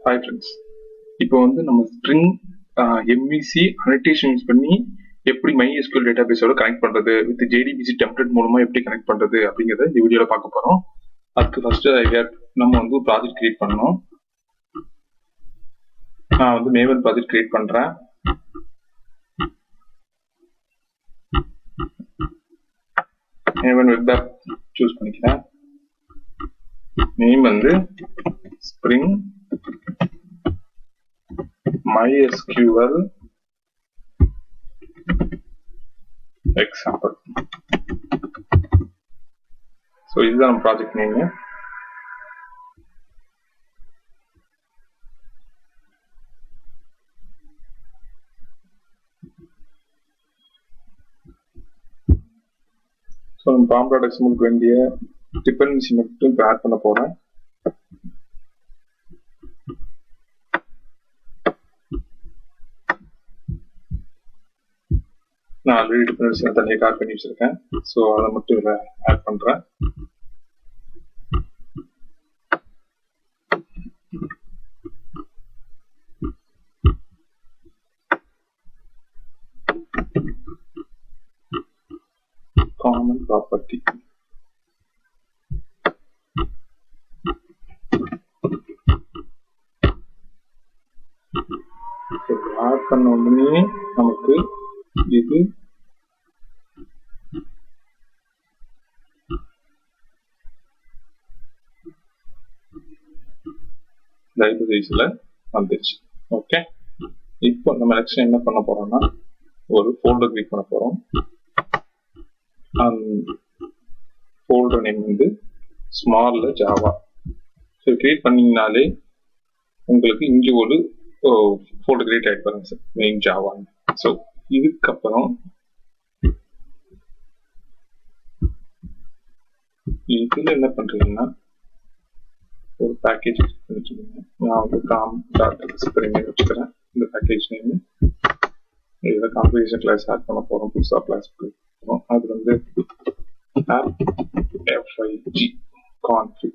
Hi friends. இப்போ வந்து நம்ம string MVC annotation யூஸ் பண்ணி எப்படி MySQL டேட்டாபேஸோட கனெக்ட் பண்றது வித் JDBC டெம்ப்ளேட் மூலமா எப்படி கனெக்ட் பண்றது அப்படிங்கறத இந்த வீடியோல பார்க்க போறோம். அதுக்கு ஃபர்ஸ்ட் நம்ம வந்து ஒரு ப்ராஜெக்ட் கிரியேட் பண்ணணும். நான் வந்து Maven ப்ராஜெக்ட் கிரியேட் பண்றேன். Maven web app சூஸ் பண்ணிக்கிறேன். நேம் வந்து Spring MySQL example. So இதுதான் ப்ராஜெக்ட் நேம். ஸோ நம்ம பாம்.xml வேண்டிய டிபெண்டன்சி மட்டும் இப்போ ஆட் பண்ண போறேன். நான் ஆல்ரெடி டிபெண்டன்சி தனியாக ஆட் பண்ணி வச்சிருக்கேன். ஸோ அதை மட்டும் இதில் ஆட் பண்றேன். Common property. ஆட் பண்ண உடனே நமக்கு இது லைப்ரரிஸ்ல வந்துருச்சு. ஓகே, இப்போ நம்ம நெக்ஸ்ட் என்ன பண்ண போறோம்னா ஒரு ஃபோல்டர் கிரியேட் பண்ண போறோம். ஃபோல்டர் நேம் வந்து ஸ்மால்ல ஜாவா. ஸோ கிரியேட் பண்ணீங்கனாலே உங்களுக்கு இங்கே ஒரு ஃபோல்டர் கிரியேட் ஆகிட்டு பாருங்க சார், மெயின் ஜாவா. ஸோ இதுக்கப்புறம் இதில் என்ன பண்றீங்கன்னா ஒரு பேக்கேஜ் பண்ணிச்சுக்கோங்க. நான் வந்து com.spring வச்சுக்கிறேன். இந்த பேக்கேஜ் நேம் இதில் கான்ஃபிகரேஷன் கிளாஸ் ஆட் பண்ண போறோம். புதுசாக கிளாஸ் போகிறோம். அது வந்து fig config.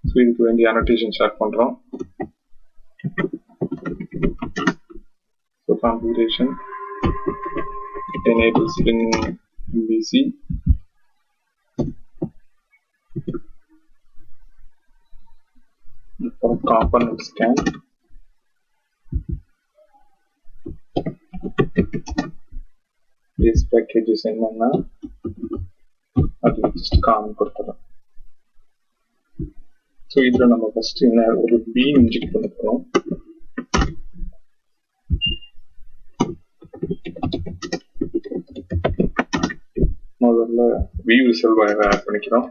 ஸோ இதுக்கு வேண்டிய annotation ஸ்டார்ட் பண்றோம். So configuration enable string MVC component scan base packages என்னன்னா அது just காமன் கொடுத்துறோம். ஸோ இதில் நம்ம ஃபர்ஸ்ட் என்ன ஒரு பீம் இன்ஜெக்ட் பண்ண போறோம். முதல்ல வியூ ரிசல்வர் ஆட் பண்ணிக்கிறோம்.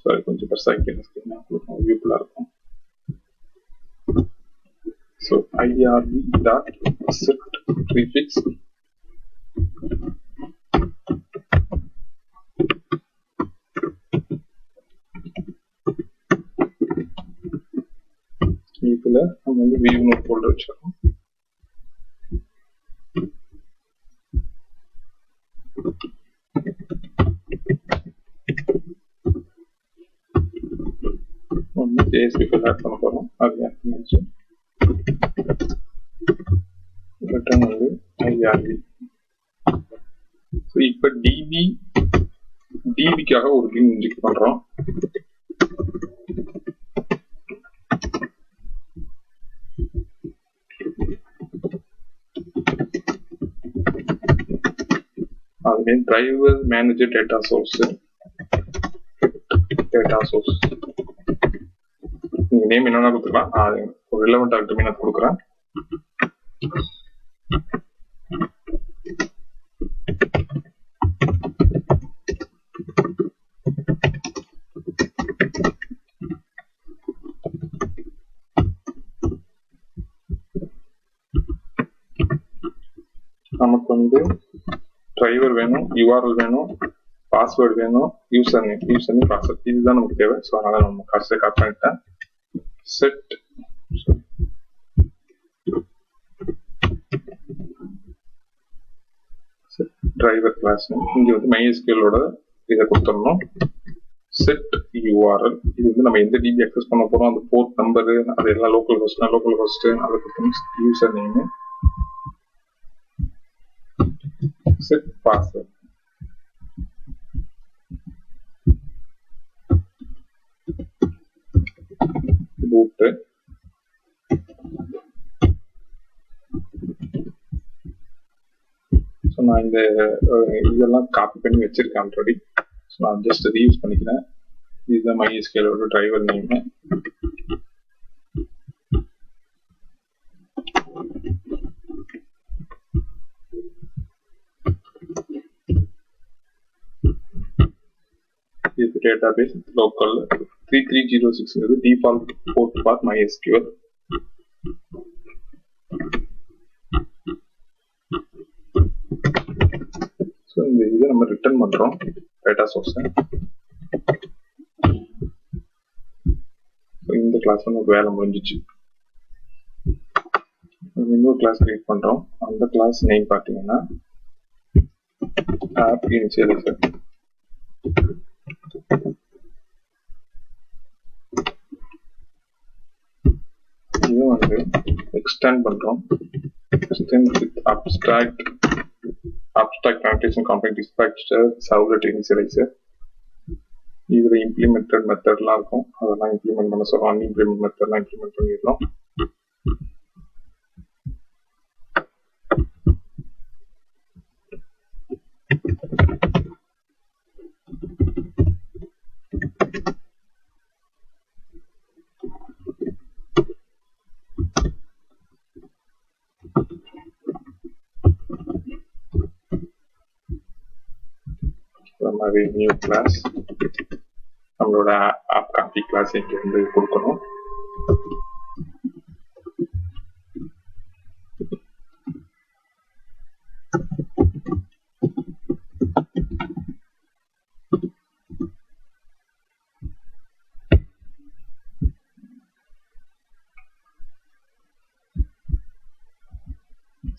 சாரி, கொஞ்சம் பெருசாக வியூஃபுல்லா இருக்கும். ஸோ irb.set prefix இதுல நம்ம வந்து வியூ நோட் ஃபோல்டர் வச்சிருக்கோம். ஒன்று JSP ஆட் பண்ண போறோம். அது ஆட் பண்ணிச்சு. ரிட்டர்ன் வந்து irb. ஸோ இப்போ டிபிக்காக ஒரு பீம் இன்ஜெக்ட் பண்றோம். அதுவே டிரைவர் மேனேஜர் டேட்டா சோர்ஸ் நீங்க நேம் என்னன்னா கொடுத்துக்கலாம். ஒரு ரிலவெண்ட் ஆகிட்டு நான் கொடுக்குறேன். நமக்கு வந்து டிரைவர் வேணும், URL வேணும், பாஸ்வேர்டு வேணும், யூசர் நேம் பாஸ்வேர்ட், இதுதான் நமக்கு தேவை. ஸோ அதனால நம்ம காசை காப்பி பண்ணிட்டேன். செட் டிரைவர் கிளாஸ் இங்க வந்து MySQL ஓட இதை கொடுத்துடணும். செட் URL, இது வந்து நம்ம எந்த டிபி அக்சஸ் பண்ண போறோம், அந்த போர்ட் நம்பரு, அது எல்லாம் லோக்கல் ஹோஸ்ட் அதை கொடுத்தோம். User name, set password, root. So நான் இந்த இதெல்லாம் காப்பி பண்ணி வச்சிருக்கேன் ஆல்ரெடி. ஸோ நான் ஜஸ்ட் அதை யூஸ் பண்ணிக்கிறேன். இதுதான் MySQL ஓட டிரைவர் நேம். இது database local 3306 default port for MySQL. So இந்த இதை நம்ம ரிட்டர்ன் பண்றோம் டேட்டா சோர்ஸை. இந்த கிளாஸ் நமக்கு வேலை முடிஞ்சிச்சு. இன்னொரு கிளாஸ் கிரியேட் பண்றோம். அந்த கிளாஸ் நேம் பார்த்தீங்கன்னா ஆப் இனிஷியலைசர். இதை வந்து எக்ஸ்டெண்ட் பண்றோம். Extend with abstract annotation component dispatcher servlet initializer. இதுல இம்ப்ளிமெண்டட் மெத்தட்லாம் இருக்கும், அதெல்லாம் இம்ப்ளிமெண்ட் பண்ண சொல்றோம். அன்இம்ப்ளிமெண்ட் மெத்தட்லாம் இம்ப்ளிமெண்ட் பண்ணிடலாம். மாதிரி நியூ கிளாஸ் நம்மளோட ஆப் காப்பி கிளாஸ் இங்க வந்து கொடுக்கணும்.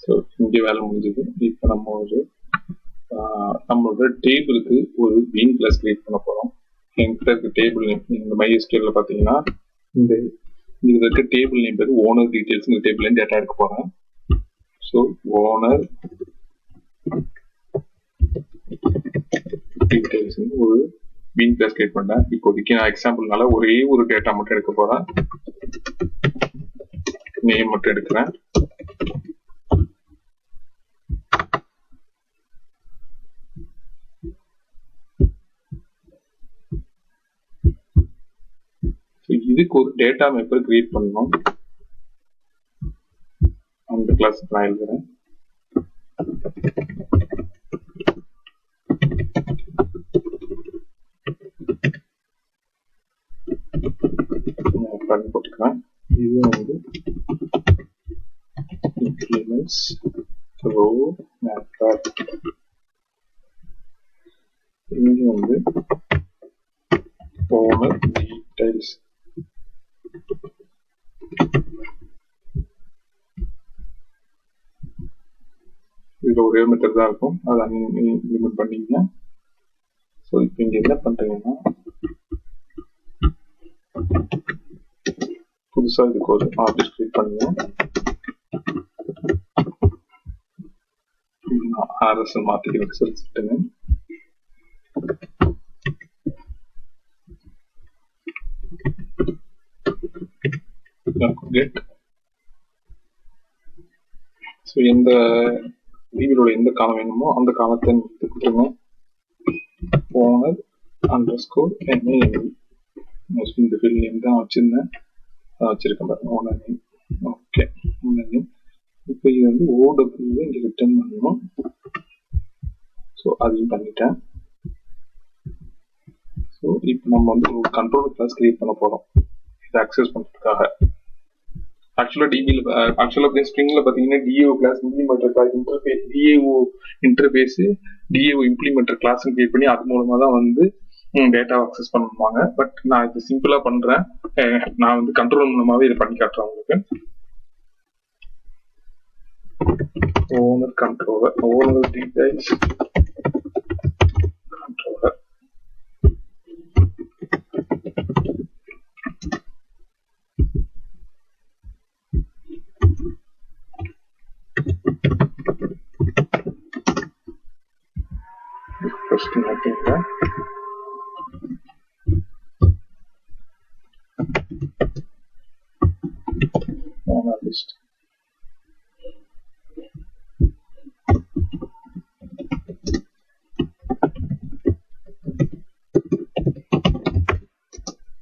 ஸோ இங்க வேலை முடிஞ்சது. இப்போ நம்மளோட டேபிளுக்கு ஒரு பீன் கிளாஸ் கிரியேட் பண்ண போறோம். என்கிட்ட இருக்க டேபிள் நேம் இந்த MySQL பாத்தீங்கன்னா இந்த இதுல இருக்க டேபிள் நேம் பேரு ஓனர் டீடைல்ஸ். இந்த டேபிள் நேம் டேட்டா எடுக்க போறேன். ஸோ ஓனர் டீடைல்ஸ் ஒரு பீன் கிளாஸ் கிரியேட் பண்ணேன். இப்போதைக்கு நான் எக்ஸாம்பிள்னால ஒரே ஒரு டேட்டா மட்டும் எடுக்க போறேன். நேம் மட்டும் எடுக்கிறேன். இதுக்கு ஒரு டேட்டா மேப்பர் கிரியேட் பண்ணணும். அந்த கிளாஸ் நான் எழுதுறேன். போட்டுக்கிறேன். இது வந்து இம்ப்ளிமெண்ட்ஸ் ரோ மேப்பர். இங்க வந்து ஓனர் டீடைல்ஸ். இதுல ஒரே மெத்தட் தான் இருக்கும், அதை இம்ப்ளிமெண்ட் பண்ணீங்க. ஸோ இப்போ இங்க என்ன பண்றீங்கன்னா புதுசா இதுக்கு ஒரு ஆப்ஜெக்ட் கிரியேட் பண்ணுங்க. RSL மாத்திக்கிறேன். செல்ஃப்ட்டுங்க get. ஸோ எந்த டிவியோட எந்த காலம் வேணுமோ அந்த காலத்தை கொடுத்துருங்க. Owner underscore NAME. மோஸ்ட்லி இந்த ஃபீல்ட் நேம் தான் வச்சிருந்தேன், வச்சிருக்கேன் பாருங்க. Owner name. Okay, owner name. இப்போ இது வந்து OW இங்கே ரிட்டர்ன் பண்ணணும். ஸோ அதையும் பண்ணிட்டேன். ஸோ இப்போ நம்ம வந்து ஒரு கண்ட்ரோல் கிளாஸ் கிரியேட் பண்ண போறோம் இதை அக்சஸ் பண்றதுக்காக. ஆக்சுவலா ஸ்ட்ரிங்ல பாத்தீங்கன்னா DAO class implementer class interface DAO interface DAO implementer class create பண்ணி அது மூலமா தான் வந்து டேட்டா அக்சஸ் பண்ணுவாங்க. பட் நான் இது சிம்பிளா பண்றேன். நான் வந்து கண்ட்ரோல் மூலமாவே இதை பண்ணி காட்டுறேன் உங்களுக்கு. Owner controller, owner details controller. First நோட்டிங்க owner list.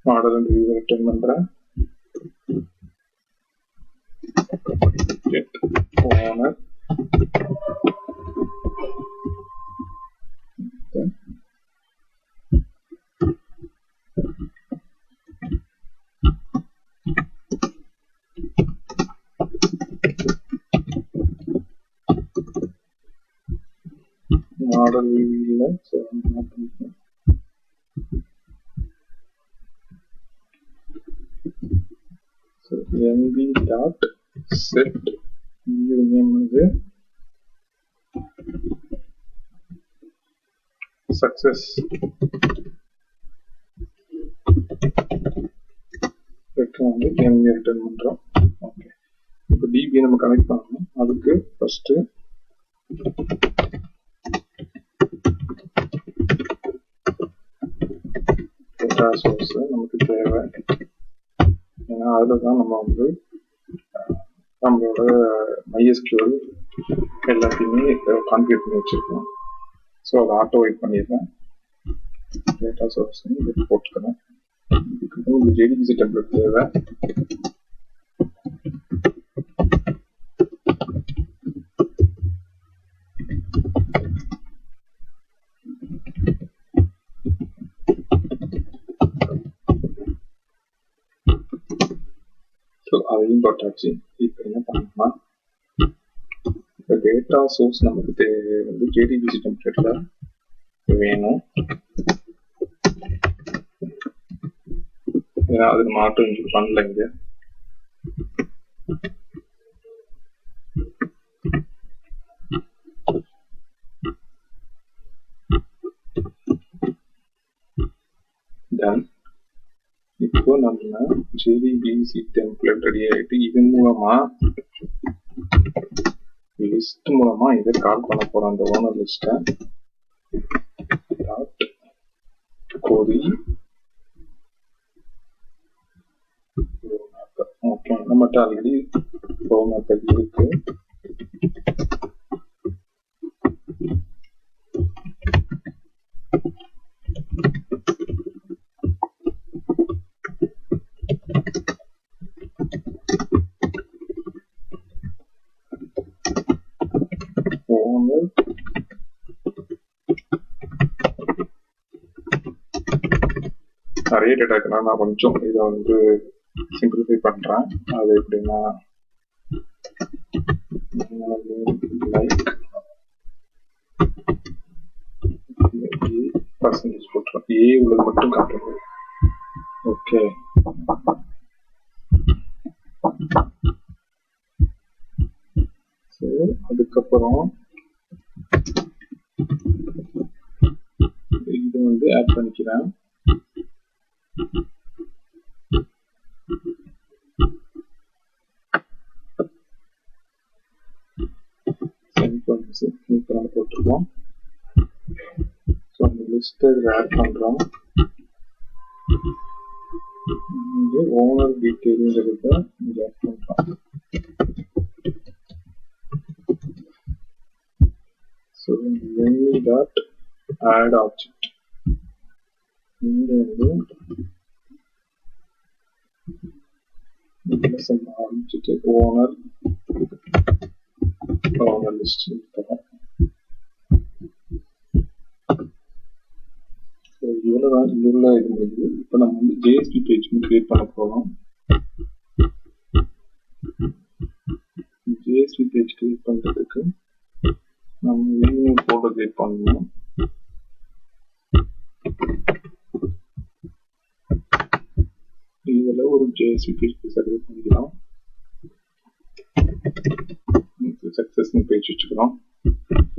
Model and view return பண்றேன். ஓனர் மாடல் வியூல mb dot set view name வந்து success ரிட்டர்ன் வந்து mb ரிட்டர்ன் பண்றோம். ஓகே, இப்போ டிபி நம்ம கனெக்ட் பண்ணணும். அதுக்கு ஃபர்ஸ்ட் டேட்டா சோர்ஸ் நமக்கு தேவை. ஏன்னா அதில் தான் நம்ம வந்து நம்மளோட MySQL எல்லாத்தையுமே கான்ஃபிகர் பண்ணி வச்சிருக்கோம். ஸோ அதை ஆட்டோ வெயிட் பண்ணிடுறேன். டேட்டா சோர்ஸ் போட்டுக்கிறேன். இதுக்கு JDBC டெம்ப்ளேட் தேவை. அதையும் போட்டாச்சு. இப்போ என்ன பண்ணலாம், இப்போ டேட்டா சோர்ஸ் நமக்கு வந்து JDBC டெம்ப்ளேட்ல வேணும். ஏன்னா அது நம்ம ஆட்டோ இன்க்ளூட் பண்ணல இங்க. தென் இப்போ நம்ம JDBC டெம்ப்ளேட் ரெடி ஆகிட்டு இதன் மூலமா லிஸ்ட் மூலமா இதை கால் பண்ண போறோம். அந்த ஓனர் லிஸ்ட்டை டாட் கொரி. ஓகே, நம்மகிட்ட ஆல்ரெடி ப்ரோ மெத்தட் இருக்கு. நிறைய டேட்டா இருக்குன்னா நான் கொஞ்சம் இதை வந்து சிம்பிளிஃபை பண்றேன். அது எப்படின்னா பர்சன்டேஜ் போட்டுறோம். ஏ உள்ளது மட்டும் காட்டுறது. ஓகே, அதுக்கப்புறம் இது வந்து ஆட் பண்ணிக்கிறேன். போட்டுருக்கோம். ஸோ அந்த லிஸ்ட்டை ஆட் பண்றோம். இங்கே ஓனர் டீட்டெயில்ங்கிறத இங்கே ஆட் பண்றோம். So menu dot add object இங்க வந்து ஆரம்பிச்சுட்டு ஓனர் லிஸ்ட் தரோம். இவ்வளவுதான் இதுல இது முடியுது. இப்போ நம்ம வந்து JSP பேஜ் கிரியேட் பண்ண போறோம். ஜேஎஸ்பி பேஜ் கிரியேட் பண்ணுறதுக்கு நம்ம ஈவினிங் ஃபோல்டர் கிரியேட் பண்ணணும். இதில் ஒரு ஜேஎஸ்பி பேஜ் கிரியேட் பண்ணிக்கலாம். சக்ஸஸ் பேஜ் வச்சுக்கிறோம்.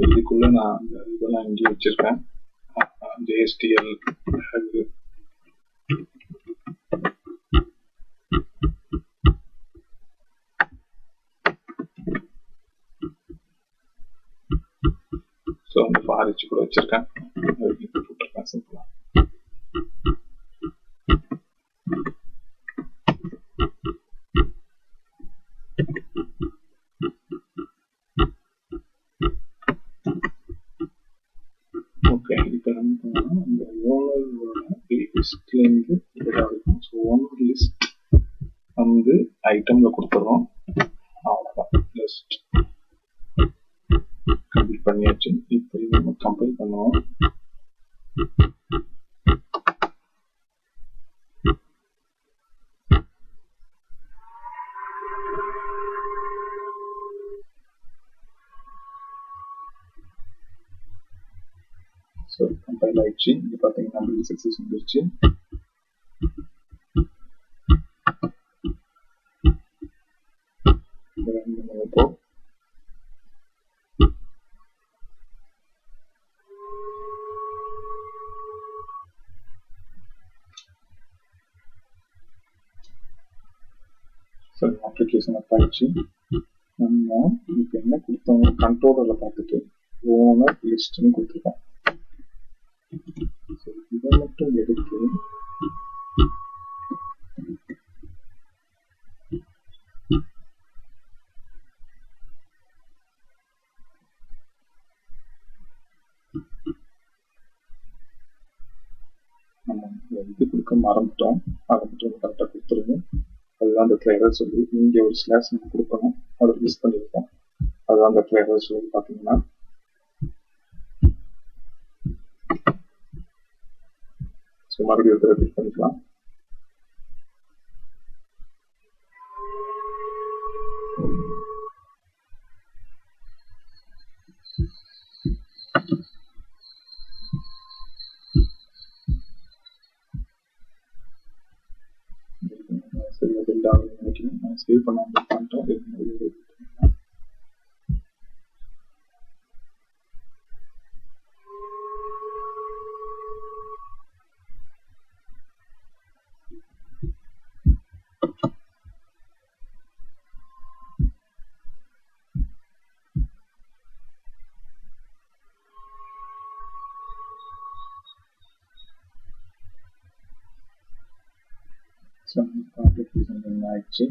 இதுக்குள்ள நான் அந்த இதெல்லாம் இங்கே வச்சிருக்கேன். ஜேஎஸ்டிஎல் ஸோ அந்த ஃபாரிச்சு கூட வச்சிருக்கேன். போட்டிருக்கேன் சிம்பிளா. ஓகே, இப்போ என்ன பண்ணலாம், இந்த ஓனரோட லிஸ்ட்லேருந்து இருக்கும். ஸோ ஓனர் லிஸ்ட் வந்து ஐட்டம்ல கொடுத்துறோம். அவ்வளோதான், ஜஸ்ட் கம்ப்ளீட் பண்ணியாச்சு. இப்போ இது நம்ம கம்பைல் பண்ணுவோம். ஸோ கம்பைல் ஆயிடுச்சு. இங்கே பார்த்தீங்கன்னா பில் சக்ஸஸ் வந்துருச்சு. இப்போ அப்ளிகேஷன் ஆயிடுச்சு. நம்ம இப்போ என்ன கொடுத்தோம், கண்ட்ரோலரில் பார்த்துட்டு ஓனர் லிஸ்ட்னு கொடுத்துருக்கோம். இதை மட்டும் எடுத்து நம்ம இது கொடுக்க மறந்துட்டோம். அதை மட்டும் கரெக்டாக கொடுத்துருவோம். அதுதான் அந்த எரர் சொல்லி இங்கே ஒரு ஸ்லாஷ் நம்ம கொடுக்கணும். அதை யூஸ் பண்ணியிருக்கோம். அதுதான் அந்த எரர் சொல்லி பார்த்தீங்கன்னா மறுபடியும் ஒரு கிளிக் பண்ணிக்கலாம். சரியா பில்ட் ஆகுதுன்னு நினைக்கிறேன். நான் சேவ் பண்ணாமல் பண்ணிட்டேன். ஸோ அப்ளிகேஷன் ஆயிடுச்சு.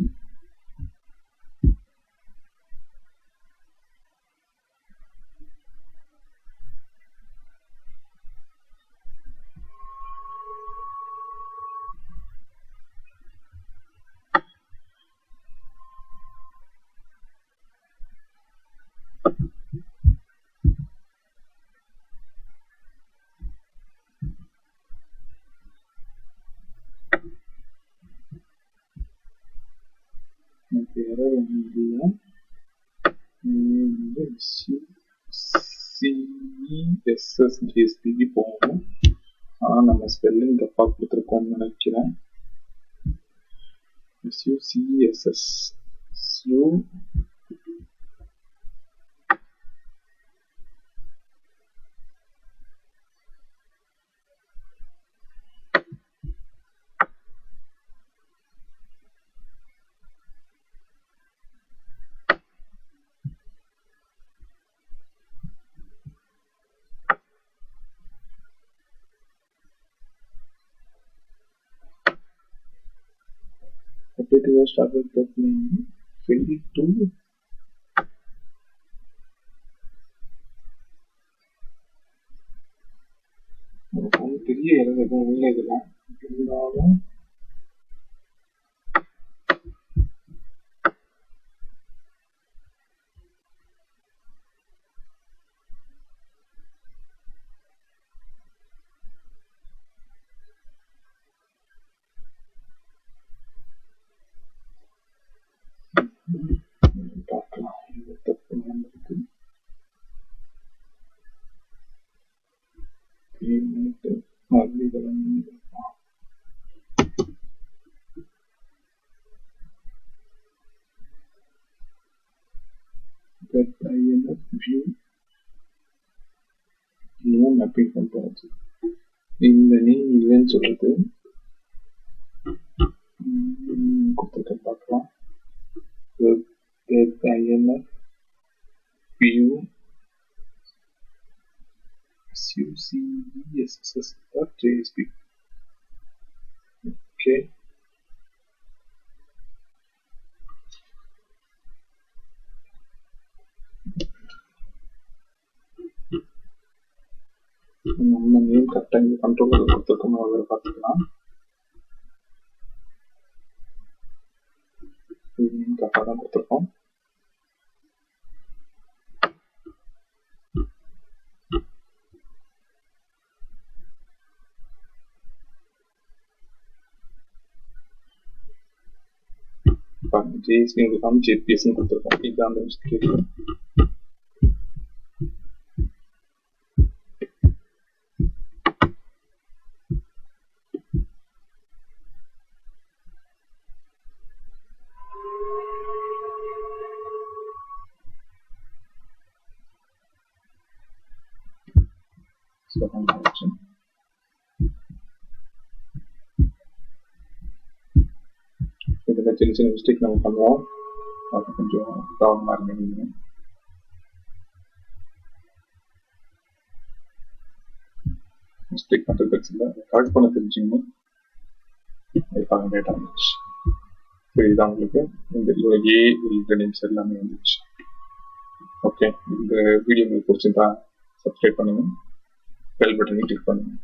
எரர் ஒன்றும் இல்லை. CESSGSP போகணும். ஆனால் நம்ம ஸ்பெல்லிங் தப்பாக கொடுத்துருக்கோம்னு நினைக்கிறேன். SUCSS to start with that name field to ஒரு பெரிய எரர் எதுவும் இல்லை. இதெல்லாம் இருந்தாலும் பார்க்கலாம். டைப்பிங் பண்ணிட்டு இந்த நேம் இல்லைன்னு சொல்றது கொடுத்துருக்க பார்க்கலாம். INF view sucess.jsp. Okay. நம்ம நேம் கரெக்டாக இங்கே கண்ட்ரோல் கொடுத்துருக்கோம் அதை பார்த்துக்கலாம். நேம் கரெக்டாக தான் கொடுத்துருக்கோம். JSP கொடுக்காம JPS கொடுத்துருக்கோம். இதுதான் அந்த மிஸ்டேக். இதில் சின்ன சின்ன மிஸ்டேக் நம்ம பண்ணுவோம். அது கொஞ்சம் கவனமாக இருந்தீங்க. மிஸ்டேக் பண்ணுறது பிரச்சனை இல்லை, கரெக்ட் பண்ண தெரிஞ்சுங்க. இப்போ டேட்டா வந்துச்சு. சரி, இதான் உங்களுக்கு இந்த நேம்ஸ் எல்லாமே வந்துச்சு. ஓகே, இந்த வீடியோ உங்களுக்கு பிடிச்சிருந்தா சப்ஸ்கிரைப் பண்ணுங்க, பெல் பட்டனை கிளிக் பண்ணுங்க.